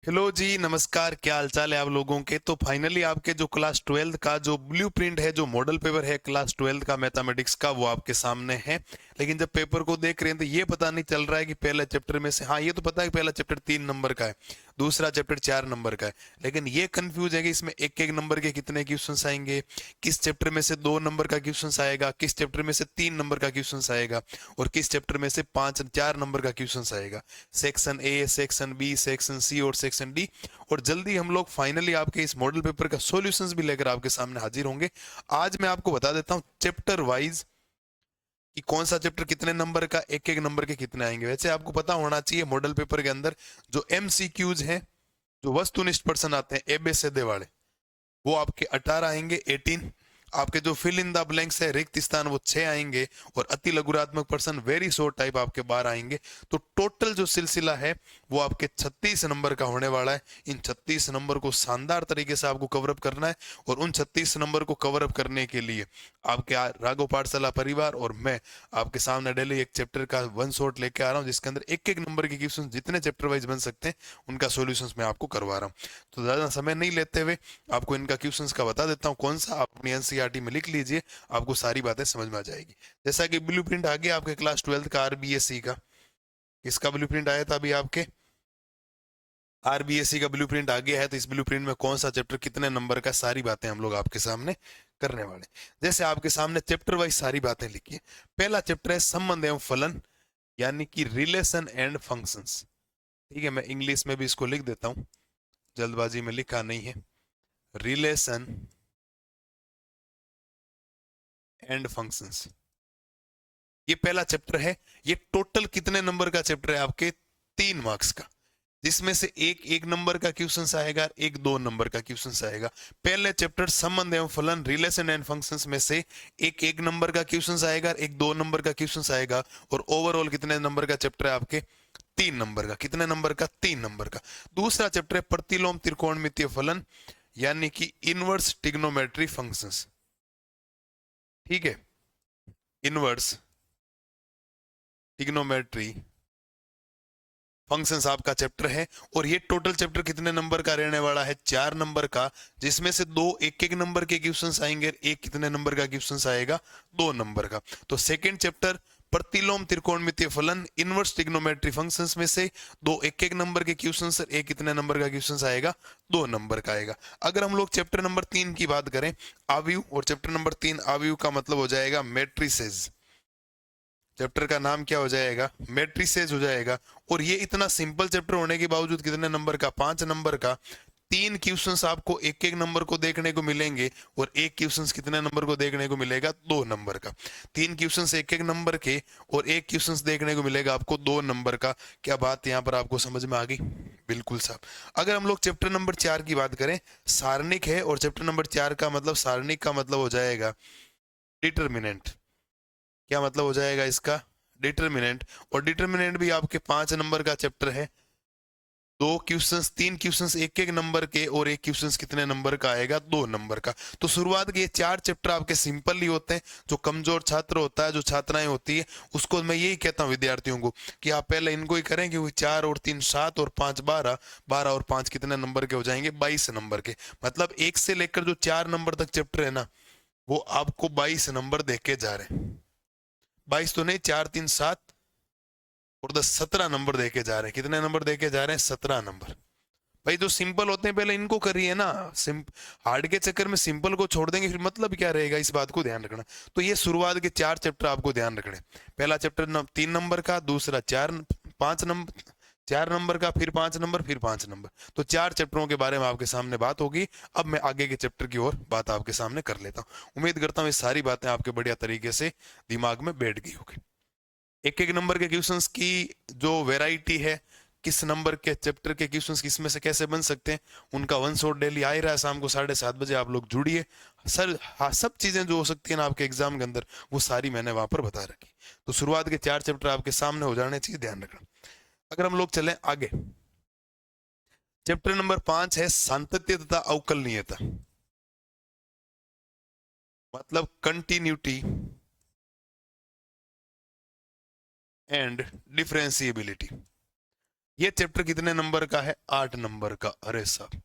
Hello जी, नमस्कार। क्या हालचाल है आप लोगों के। तो फाइनली आपके जो क्लास 12th का जो ब्लूप्रिंट है, जो मॉडल पेपर है क्लास 12th का मैथमेटिक्स का, वो आपके सामने है। लेकिन जब पेपर को देख रहे हैं तो ये पता नहीं चल रहा है कि पहले चैप्टर में से, हाँ ये तो पता है कि पहला चैप्टर 3 नंबर का है, दूसरा चैप्टर 4 नंबर का है। लेकिन ये कंफ्यूज है कि इसमें एक एक नंबर के कितने क्वेश्चन आएंगे, किस चैप्टर में से 2 नंबर का क्वेश्चन आएगा, किस चैप्टर में से 3 नंबर का क्वेश्चन आएगा, और किस चैप्टर में से 4 नंबर का क्वेश्चन आएगा। Section A, section B, section C और सेक्शन डी। और जल्दी हम लोग फाइनली आपके इस मॉडल पेपर का सॉल्यूशंस भी लेकर आपके सामने हाजिर होंगे। आज मैं आपको बता देता हूं चैप्टर वाइज कि कौन सा चैप्टर कितने नंबर का, एक एक नंबर के कितने आएंगे। वैसे आपको पता होना चाहिए मॉडल पेपर के अंदर जो एमसीक्यूज हैं, जो वस्तुनिष्ठ प्रश्न आते हैं एबीसीडी वाले, वो आपके 18 आएंगे, 18। आपके जो फिल इन द ब्लैंक्स है, रिक्त स्थान, वो 6 आएंगे। और अति लघुरात्मक प्रश्न, वेरी शॉर्ट टाइप, आपके 12 आएंगे। तो टोटल जो सिलसिला है वो आपके 36 नंबर का होने वाला है। इन 36 नंबर को शानदार तरीके से आपको कवरअप करना है। और उन 36 नंबर को कवरअप करने के लिए आपके राघव पाठशाला परिवार और मैं आपके सामने डेली एक चैप्टर का वन शॉट लेके आ रहा हूँ, जिसके अंदर एक एक नंबर के क्वेश्चन जितने चैप्टर वाइज बन सकते हैं उनका सॉल्यूशंस मैं आपको करवा रहा हूँ। तो ज्यादा समय नहीं लेते हुए आपको इनका क्वेश्चंस का बता देता हूँ कौन सा, आप अपनी एनसीईआरटी में लिख लीजिए, आपको सारी बातें समझ में आ जाएगी। जैसा कि ब्लूप्रिंट आ गया आपके क्लास 12th का आरबीएससी का, इसका ब्लूप्रिंट आया था अभी आपके, आरबीएससी का ब्लूप्रिंट आ गया है। तो इस ब्लूप्रिंट में कौन सा चैप्टर कितने नंबर का, सारी बातें हम लोग आपके सामने करने वाले। जैसे आपके सामने चैप्टर वाइज सारी बातें लिखी है। पहला चैप्टर है संबंध एवं फलन, यानी कि रिलेशन एंड फंक्शंस। ठीक है, मैं इंग्लिश में भी इसको लिख देता हूँ, जल्दबाजी में लिखा नहीं है। रिलेशन एंड फंक्शंस, ये पहला चैप्टर है। ये टोटल कितने नंबर का चैप्टर है आपके, 3 मार्क्स का, जिसमें से एक एक नंबर का क्वेश्चन आएगा, एक 2 नंबर का क्वेश्चन आएगा। पहले चैप्टर संबंध एवं फलन, रिलेशन एंड फंक्शंस में से एक एक नंबर का क्वेश्चन आएगा, एक 2 नंबर का क्वेश्चन आएगा। और ओवरऑल कितने नंबर का चैप्टर है आपके, 3 नंबर का। कितने नंबर का, 3 नंबर का। दूसरा चैप्टर है प्रतिलोम त्रिकोणमितीय फलन, यानी कि इनवर्स टिग्नोमेट्री फंक्शंस। ठीक है, इनवर्स टिग्नोमेट्री फंक्शंस आपका चैप्टर है। और ये टोटल चैप्टर कितने नंबर का रहने वाला है, 4 नंबर का, जिसमें से 2 एक एक नंबर के क्वेश्चंस आएंगे, एक कितने नंबर का क्वेश्चंस आएगा, 2 नंबर का। तो सेकंड चैप्टर प्रतिलोम त्रिकोणमितीय फलन, इनवर्स ट्रिग्नोमेट्री फंक्शंस में से 2 एक एक नंबर के क्वेश्चंस, एक कितने नंबर का क्वेश्चंस आएगा, 2 नंबर का आएगा। अगर हम लोग चैप्टर नंबर 3 की बात करें, आव्यूह, और चैप्टर नंबर 3 आव्यूह का मतलब हो जाएगा मैट्रिसेस। चैप्टर का नाम क्या हो जाएगा, मैट्रिसेस हो जाएगा। और ये इतना सिंपल चैप्टर होने के बावजूद कितने नंबर का, 5 नंबर का। 3 क्वेश्चंस आपको एक एक नंबर को देखने को मिलेंगे, और एक क्वेश्चंस कितने नंबर को देखने को मिलेगा, 2 नंबर का। 3 क्वेश्चंस एक एक नंबर के, और एक क्वेश्चंस देखने को मिलेगा आपको 2 नंबर का। क्या बात यहाँ पर आपको समझ में आ गई, बिल्कुल साहब। अगर हम लोग चैप्टर नंबर 4 की बात करें, सारणिक है, और चैप्टर नंबर 4 का मतलब, सारणिक का मतलब हो जाएगा डिटर्मिनेंट। क्या मतलब हो जाएगा इसका, डिटर्मिनेंट। और डिटर्मिनेंट भी आपके 5 नंबर का चैप्टर है। 2 क्वेश्चंस, 3 क्वेश्चंस एक एक नंबर के, और एक क्वेश्चंस कितने नंबर का आएगा, 2 नंबर का। तो शुरुआत के ये 4 चैप्टर आपके सिंपल ही होते हैं। जो कमजोर छात्र होता है, जो छात्राएं होती है, उसको मैं यही कहता हूँ विद्यार्थियों को कि आप पहले इनको ही करें, क्योंकि 4 और 3 7 और 5 12, 12 और 5 कितने नंबर के हो जाएंगे, 22 नंबर के। मतलब 1 से लेकर जो 4 नंबर तक चैप्टर है ना, वो आपको 22 नंबर देख के जा रहे हैं। 22 तो नहीं, 4 3 7 और 10, 17 नंबर देके जा रहे हैं। कितने नंबर देके जा रहे हैं, 17 नंबर। भाई जो सिंपल होते हैं पहले इनको करिए ना। हार्ड के चक्कर में सिंपल को छोड़ देंगे, फिर मतलब क्या रहेगा, इस बात को ध्यान रखना। तो ये शुरुआत के 4 चैप्टर आपको ध्यान रखने। पहला चैप्टर 3 नंबर का, दूसरा 5 नंबर, 4 नंबर का, फिर 5 नंबर, फिर 5 नंबर। तो 4 चैप्टरों के बारे में आपके सामने बात होगी। अब मैं आगे के चैप्टर की ओर बात आपके सामने कर लेता हूँ। उम्मीद करता हूँ ये सारी बातें आपके बढ़िया तरीके से दिमाग में बैठ गई होगी। एक एक नंबर के क्वेश्चंस की जो वैरायटी है, किस नंबर के चैप्टर के क्वेश्चंस किस में से कैसे बन सकते हैं, उनका वन शॉट डेली आ ही रहा है। शाम को 7:30 बजे आप लोग जुड़िए। सर हाँ, सब चीजें जो हो सकती है ना आपके एग्जाम के अंदर, वो सारी मैंने वहां पर बता रखी। तो शुरुआत के 4 चैप्टर आपके सामने हो जाने चाहिए, ध्यान रखना। अगर हम लोग चलें आगे, चैप्टर नंबर 5 है सातत्य तथा अवकलनीयता, मतलब कंटिन्यूटी एंड डिफरेंशिएबिलिटी। ये चैप्टर कितने नंबर का है? 8 नंबर का। अरे साहब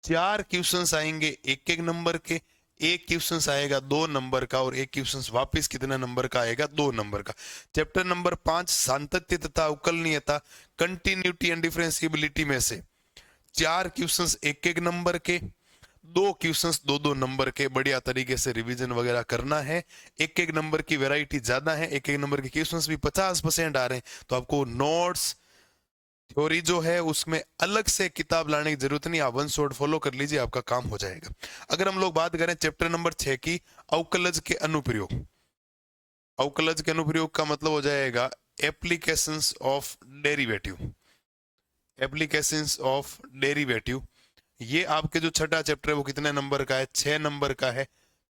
4 क्वेश्चंस आएंगे एक एक नंबर के, एक क्वेश्चन आएगा 2 नंबर का और एक क्वेश्चन वापस कितने नंबर का आएगा? 2 नंबर का। चैप्टर नंबर 5 सातत्य तथा अवकलनीयता, कंटिन्यूटी एंड डिफरेंशिएबिलिटी में से 4 क्वेश्चंस एक एक नंबर के, 2 क्वेश्चंस 2-2 नंबर के। बढ़िया तरीके से रिवीजन वगैरह करना है। एक एक नंबर की वैरायटी ज्यादा है, एक एक नंबर के क्वेश्चंस भी 50% आ रहे हैं, तो आपको नोट्स थ्योरी जो है उसमें अलग से किताब लाने की जरूरत नहीं, आप वन शॉट फॉलो कर लीजिए, आपका काम हो जाएगा। अगर हम लोग बात करें चैप्टर नंबर 6 की, अवकलज के अनुप्रयोग। अवकलज के अनुप्रयोग का मतलब हो जाएगा applications of derivative. Applications of derivative, ये आपके जो छठा चैप्टर है वो कितने नंबर का है? 6 नंबर का है।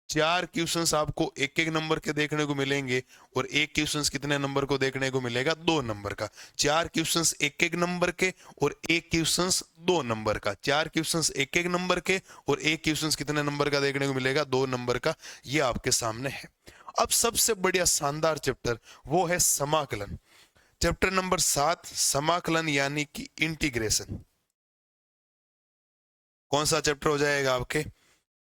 4 क्वेश्चंस आपको एक एक नंबर के देखने को मिलेंगे और एक क्वेश्चंस कितने नंबर को देखने को मिलेगा? 2 नंबर का। 4 क्वेश्चंस एक एक नंबर के और एक क्वेश्चंस 2 नंबर का। 4 क्वेश्चंस एक एक नंबर के और एक क्वेश्चंस कितने नंबर का देखने को मिलेगा? 2 नंबर का। ये आपके सामने है। अब सबसे बढ़िया शानदार चैप्टर वो है समाकलन। चैप्टर नंबर 7 समाकलन यानी कि इंटीग्रेशन। कौन सा चैप्टर हो जाएगा आपके?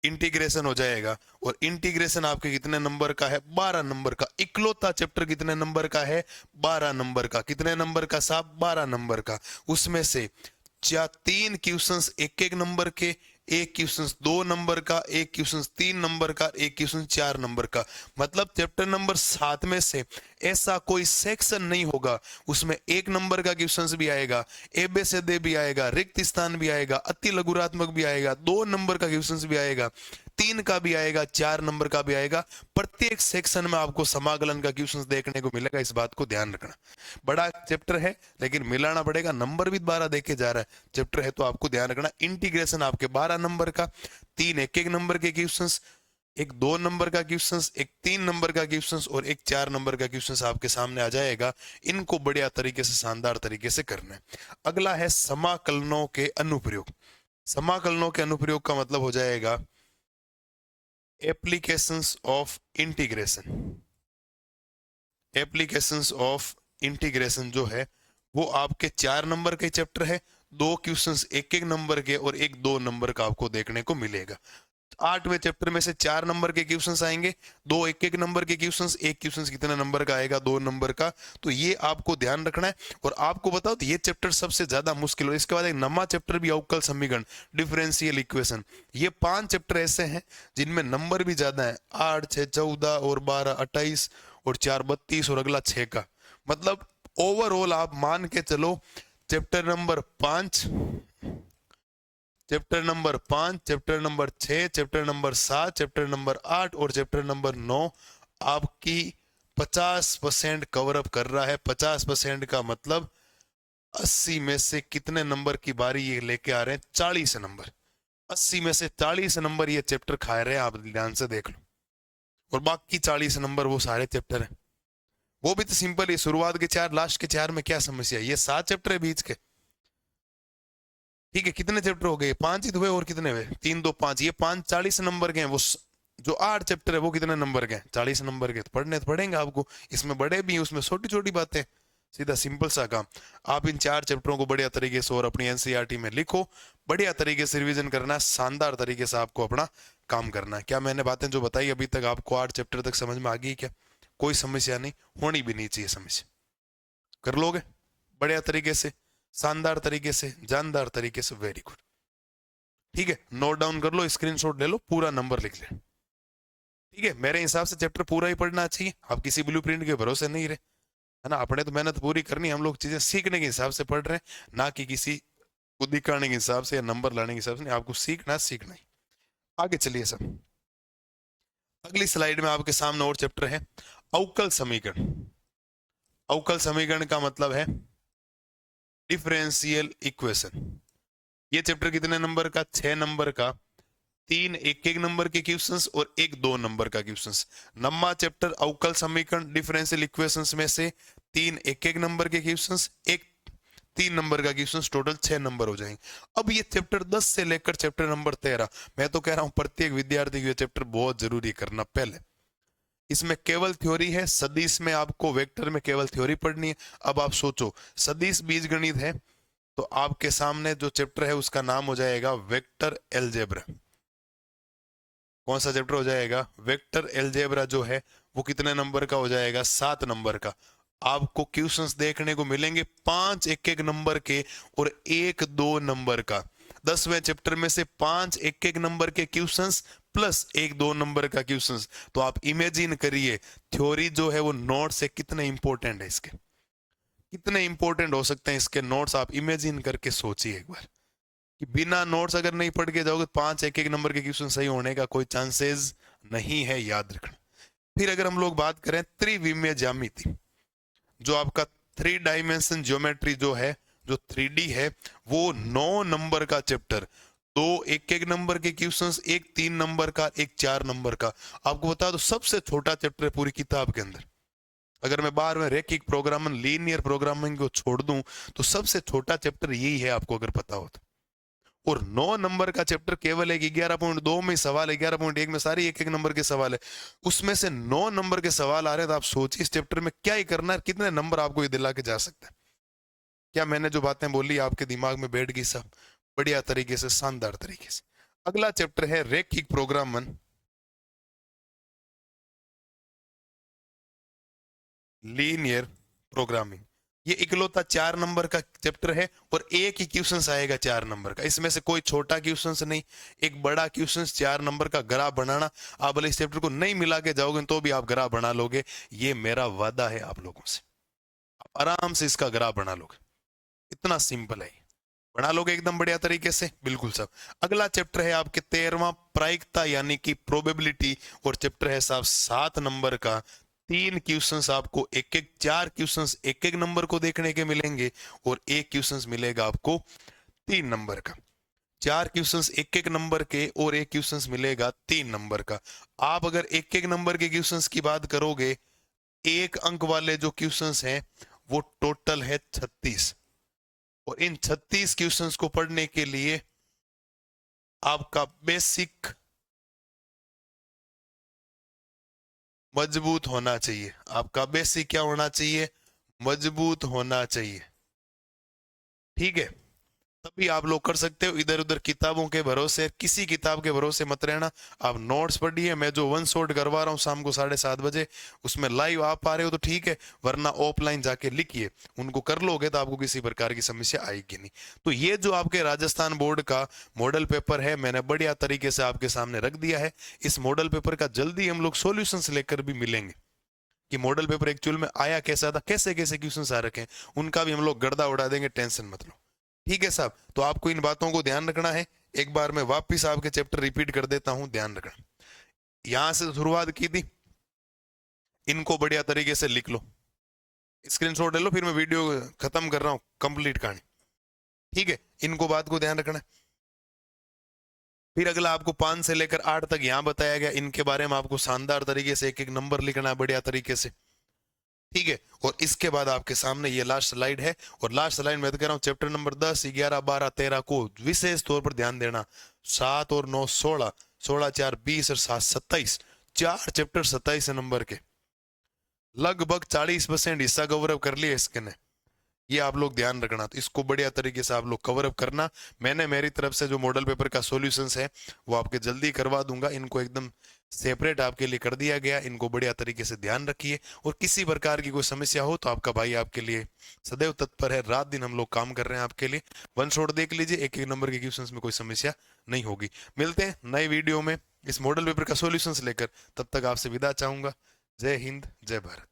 इंटीग्रेशन हो जाएगा। और इंटीग्रेशन आपके कितने नंबर का है? 12 नंबर का। इकलौता चैप्टर कितने नंबर का है? 12 नंबर का। कितने नंबर का साहब? 12 नंबर का। उसमें से 3 क्वेश्चंस एक एक नंबर के, एक क्वेश्चन 2 नंबर का, एक क्वेश्चन 3 नंबर का, एक क्वेश्चन 4 नंबर का। मतलब चैप्टर नंबर 7 में से ऐसा कोई सेक्शन नहीं होगा उसमें 1 नंबर का क्वेश्चन भी आएगा, एबेसेदे भी आएगा, रिक्त स्थान भी आएगा, अति लघुरात्मक भी आएगा, 2 नंबर का क्वेश्चन भी आएगा, 3 का भी आएगा, 4 नंबर का भी आएगा। प्रत्येक सेक्शन में आपको समाकलन का क्वेश्चन देखने को मिलेगा, इस बात को ध्यान रखना। बड़ा चैप्टर है लेकिन मिलाना पड़ेगा, नंबर भी 12 देके जा रहा है चैप्टर है, तो आपको ध्यान रखना। इंटीग्रेशन आपके 12 नंबर का, 3 एक एक नंबर के क्वेश्चंस, एक 2 नंबर का क्वेश्चंस, एक 3 नंबर का क्वेश्चंस और एक 4 नंबर का क्वेश्चंस आपके सामने आ जाएगा। इनको बढ़िया तरीके से शानदार तरीके से करना है। अगला है समाकलनों के अनुप्रयोग। समाकलनों के अनुप्रयोग का मतलब हो जाएगा applications of integration. Applications of integration जो है वो आपके 4 नंबर के चैप्टर है। 2 क्वेश्चंस एक एक नंबर के और एक 2 नंबर का आपको देखने को मिलेगा। 8वें चैप्टर में से 4 नंबर के क्वेश्चंस आएंगे, 2 एक एक नंबर के क्वेश्चंस, एक क्वेश्चन कितने नंबर का आएगा? 2 नंबर का। तो ये आपको ध्यान रखना है। और आपको बताओ तो ये चैप्टर सबसे ज्यादा मुश्किल हो। इसके बाद एक नवा चैप्टर भी अवकल समीकरण, डिफरेंशियल इक्वेशन। ये 5 चैप्टर ऐसे हैं जिनमें नंबर भी ज्यादा है, 8, 6, 14 और 12, 28 और 4, 32 और अगला 6 का। मतलब ओवरऑल आप मान के चलो chapter number 5, chapter number 5, chapter number 6, chapter number 7, chapter number 8 और चैप्टर नंबर 9 आपकी 50% कवर अप कर रहा है। 50% का मतलब 80 में से कितने नंबर की बारी ये लेके आ रहे हैं? 40 नंबर। 80 में से 40 नंबर ये चैप्टर खा रहे हैं, आप ध्यान से देख लो। और बाकी 40 नंबर वो सारे चैप्टर हैं, वो भी तो सिंपल है। शुरुआत के 4, लास्ट के 4 में क्या समस्या है? ये 7 चैप्टर है बीच के, ठीक है। कितने चैप्टर हो गए? 5 ही तो हुए, और कितने हुए? 3, 2, 5, ये 5 40 नंबर के हैं। वो जो 8 चैप्टर है वो कितने नंबर के हैं? 40 नंबर के। तो पढ़ने तो पढ़ेंगे आपको, इसमें बड़े भी हैं, उसमें छोटी छोटी बातें। सीधा सिंपल सा काम। आप इन 4 चैप्टरों को बढ़िया तरीके से और अपनी एनसीईआरटी में लिखो, बढ़िया तरीके से रिवीजन करना है, शानदार तरीके से आपको अपना काम करना है। क्या मैंने बातें जो बताई अभी तक आपको 8 चैप्टर तक समझ में आ गई? क्या कोई समस्या नहीं, होनी भी नहीं चाहिए समस्या। कर लोगे बढ़िया तरीके से, शानदार तरीके से, जानदार तरीके से। वेरी गुड, ठीक है। नोट डाउन कर लो, स्क्रीनशॉट ले लो, पूरा नंबर लिख ले, ठीक है। मेरे हिसाब से चैप्टर पूरा ही पढ़ना चाहिए, आप किसी ब्लूप्रिंट के भरोसे नहीं रहे, है ना। अपने तो मेहनत पूरी करनी, हम लोग चीजें सीखने के हिसाब से पढ़ रहे हैं, ना कि किसी को दिखाने के हिसाब से या नंबर लाने के हिसाब से नहीं। आपको सीखना सीखना ही। आगे चलिए सब। अगली स्लाइड में आपके सामने और चैप्टर है अवकल समीकरण। अवकल समीकरण का मतलब है डिफरेंशियल इक्वेशन। ये चैप्टर कितने नंबर का? 6 नंबर का। 3 एक एक नंबर के क्वेश्चंस और एक 2 नंबर का क्वेश्चंस। नम्मा चैप्टर अवकल समीकरण डिफरेंशियल इक्वेशंस में से 3 एक एक नंबर के क्वेश्चंस, एक 3 नंबर का क्वेश्चंस, टोटल 6 नंबर हो जाएंगे। अब ये चैप्टर 10 से लेकर चैप्टर नंबर 13, मैं तो कह रहा हूं प्रत्येक विद्यार्थी को ये चैप्टर बहुत जरूरी करना। पहले इसमें केवल थ्योरी है, सदिश में आपको वेक्टर में केवल थ्योरी पढ़नी है। अब आप सोचो, सदिश बीजगणित है, तो आपके सामने जो चैप्टर है उसका नाम हो जाएगा वेक्टर एलजेब्रा। कौन सा चैप्टर हो जाएगा? वेक्टर एलजेब्रा जो है वो कितने नंबर का हो जाएगा? 7 नंबर का। आपको क्वेश्चंस देखने को मिलेंगे 5 एक एक नंबर के और 1-2 नंबर का। 10वें चैप्टर में से 5 एक एक नंबर के क्वेश्चंस प्लस 1-2 नंबर का क्वेश्चंस। तो आप इमेजिन करिए थ्योरी जो है वो नोट से कितने इंपॉर्टेंट है, इसके कितने इंपॉर्टेंट हो सकते हैं इसके नोट्स। आप इमेजिन करके सोचिए एक बार कि बिना नोट्स अगर नहीं पढ़ के जाओगे 5 एक एक नंबर के क्वेश्चन सही होने का कोई चांसेस नहीं है, याद रखना। फिर अगर हम लोग बात करें त्रिविमीय ज्यामिति, जो आपका 3 डायमेंशन ज्योमेट्री जो है, जो 3D है, वो 9 नंबर का चैप्टर। 2 एक एक नंबर के क्वेश्चंस, एक 3 नंबर का, एक 4 नंबर का। आपको बता दो सबसे छोटा चैप्टर है पूरी किताब के अंदर। अगर मैं बाहर में रैखिक प्रोग्रामिंग, लीनियर प्रोग्रामिंग को छोड़ दूं तो सबसे छोटा चैप्टर यही है, आपको अगर पता हो तो। और 9 नंबर का चैप्टर केवल एक 11.2 में सवाल है, 11.1 में सारी एक एक नंबर के सवाल है। उसमें से 9 नंबर के सवाल आ रहे हैं, तो आप सोचिए इस चैप्टर में क्या ही करना है, कितने नंबर आपको ये दिला के जा सकता है। क्या मैंने जो बातें बोली आपके दिमाग में बैठ गई सब बढ़िया तरीके से, शानदार तरीके से? अगला चैप्टर है रैखिक प्रोग्रामन, लीनियर प्रोग्रामिंग। ये इकलौता 4 नंबर का चैप्टर है और एक ही क्वेश्चन आएगा 4 नंबर का। इसमें से कोई छोटा क्वेश्चन नहीं, एक बड़ा क्वेश्चन 4 नंबर का ग्राफ बनाना। आप भले इस चैप्टर को नहीं मिला के जाओगे तो भी आप ग्राफ बना लोगे, ये मेरा वादा है आप लोगों से। आप आराम से इसका ग्राफ बना लोगे, इतना सिंपल है, बना लोगे एकदम बढ़िया तरीके से, बिल्कुल सब। अगला चैप्टर है आपके 13वां प्रायिकता यानी कि प्रोबेबिलिटी, और चैप्टर है साहब 7 नंबर का। 3 क्वेश्चंस आपको एक एक, 4 क्वेश्चंस एक एक नंबर को देखने के मिलेंगे और एक क्वेश्चंस मिलेगा आपको 3 नंबर का। 4 क्वेश्चंस एक एक नंबर के और एक क्वेश्चंस मिलेगा 3 नंबर का। आप अगर एक एक नंबर के क्वेश्चंस की बात करोगे, 1 अंक वाले जो क्वेश्चंस हैं वो टोटल है 36, और इन 36 क्वेश्चंस को पढ़ने के लिए आपका बेसिक मजबूत होना चाहिए। आपका बेसिक क्या होना चाहिए? मजबूत होना चाहिए, ठीक है? तभी आप लोग कर सकते हो। इधर उधर किताबों के भरोसे, किसी किताब के भरोसे मत रहना। आप नोट्स पढ़िए। मैं जो 1 शॉट करवा रहा हूँ शाम को 7:30 बजे, उसमें लाइव आप आ रहे हो तो ठीक है, वरना ऑफलाइन जाके लिखिए। उनको कर लोगे तो आपको किसी प्रकार की समस्या आएगी नहीं। तो ये जो आपके राजस्थान बोर्ड का मॉडल पेपर है, मैंने बढ़िया तरीके से आपके सामने रख दिया है। इस मॉडल पेपर का जल्दी हम लोग सॉल्यूशंस लेकर भी मिलेंगे कि मॉडल पेपर एक्चुअल में आया कैसा था, कैसे कैसे क्वेश्चन आ रखे हैं, उनका भी हम लोग गर्दा उड़ा देंगे, टेंशन मत लो, ठीक है साहब? तो आपको इन बातों को ध्यान रखना है। एक बार मैं वापस आपके चैप्टर रिपीट कर देता हूं, ध्यान रखना। यहां से शुरुआत की थी, इनको बढ़िया तरीके से लिख लो, स्क्रीनशॉट ले लो, फिर मैं वीडियो खत्म कर रहा हूं, कंप्लीट कहानी, ठीक है? इनको बात को ध्यान रखना है। फिर अगला आपको 5 से लेकर 8 तक यहां बताया गया, इनके बारे में आपको शानदार तरीके से एक एक नंबर लिखना है बढ़िया तरीके से, ठीक है? और इसके बाद आपके सामने ये लास्ट स्लाइड है, और लास्ट स्लाइड में कह रहा हूं चैप्टर नंबर 10, 11, 12, 13 को विशेष तौर पर ध्यान देना। 7 और 9 16, 16 4 20 और 7 27, 4 चैप्टर 27 नंबर के, लगभग 40% हिस्सा कवर अप कर लिया इसके ने। ये आप लोग ध्यान रखना, तो इसको बढ़िया तरीके से आप लोग कवर अप करना। मैंने मेरी तरफ से जो मॉडल पेपर का सॉल्यूशंस है वो आपके जल्दी करवा दूंगा, इनको एकदम सेपरेट आपके लिए कर दिया गया। इनको बढ़िया तरीके से ध्यान रखिए, और किसी प्रकार की कोई समस्या हो तो आपका भाई आपके लिए सदैव तत्पर है। रात दिन हम लोग काम कर रहे हैं आपके लिए। 1 शॉट देख लीजिए, एक एक नंबर के क्वेश्चंस में कोई समस्या नहीं होगी। मिलते हैं नए वीडियो में इस मॉडल पेपर का सॉल्यूशंस लेकर, तब तक आपसे विदा चाहूंगा। जय हिंद, जय भारत।